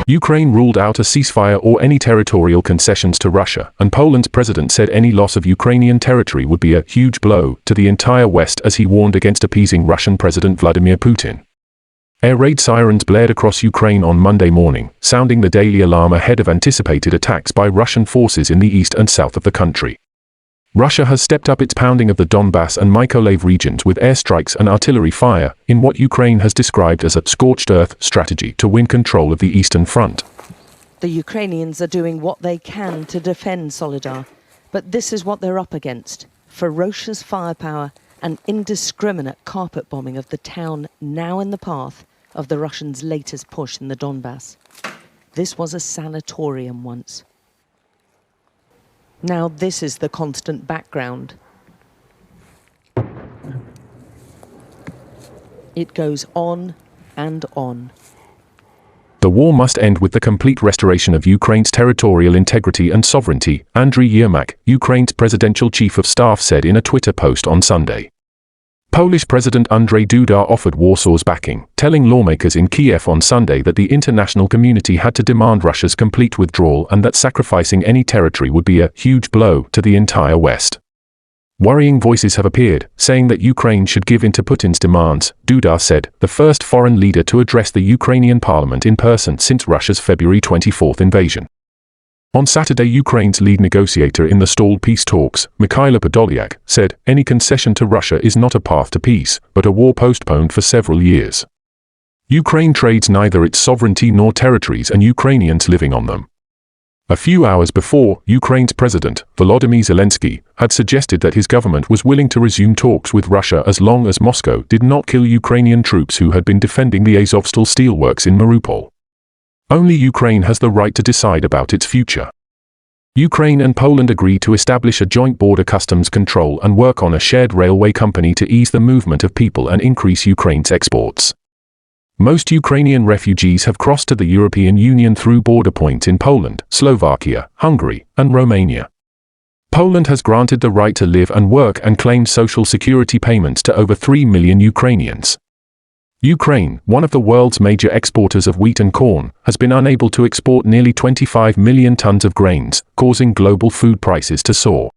Ukraine ruled out a ceasefire or any territorial concessions to Russia, and Poland's president said any loss of Ukrainian territory would be a huge blow to the entire West, as he warned against appeasing Russian President Vladimir Putin. Air raid sirens blared across Ukraine on Monday morning, sounding the daily alarm ahead of anticipated attacks by Russian forces in the east and south of the country. Russia has stepped up its pounding of the Donbas and Mykolaiv regions with airstrikes and artillery fire, in what Ukraine has described as a scorched earth strategy to win control of the Eastern Front. The Ukrainians are doing what they can to defend Soledar, but this is what they're up against: ferocious firepower and indiscriminate carpet bombing of the town now in the path of the Russians' latest push in the Donbas. This was a sanatorium once. Now this is the constant background. It goes on and on. The war must end with the complete restoration of Ukraine's territorial integrity and sovereignty, Andriy Yermak, Ukraine's presidential chief of staff, said in a Twitter post on Sunday. Polish President Andrzej Duda offered Warsaw's backing, telling lawmakers in Kiev on Sunday that the international community had to demand Russia's complete withdrawal and that sacrificing any territory would be a huge blow to the entire West. Worrying voices have appeared, saying that Ukraine should give in to Putin's demands, Duda said, the first foreign leader to address the Ukrainian parliament in person since Russia's February 24 invasion. On Saturday, Ukraine's lead negotiator in the stalled peace talks, Mikhailo Podolyak, said, any concession to Russia is not a path to peace, but a war postponed for several years. Ukraine trades neither its sovereignty nor territories and Ukrainians living on them. A few hours before, Ukraine's president, Volodymyr Zelensky, had suggested that his government was willing to resume talks with Russia as long as Moscow did not kill Ukrainian troops who had been defending the Azovstal steelworks in Mariupol. Only Ukraine has the right to decide about its future. Ukraine and Poland agreed to establish a joint border customs control and work on a shared railway company to ease the movement of people and increase Ukraine's exports. Most Ukrainian refugees have crossed to the European Union through border points in Poland, Slovakia, Hungary, and Romania. Poland has granted the right to live and work and claimed social security payments to over 3 million Ukrainians. Ukraine, one of the world's major exporters of wheat and corn, has been unable to export nearly 25 million tons of grains, causing global food prices to soar.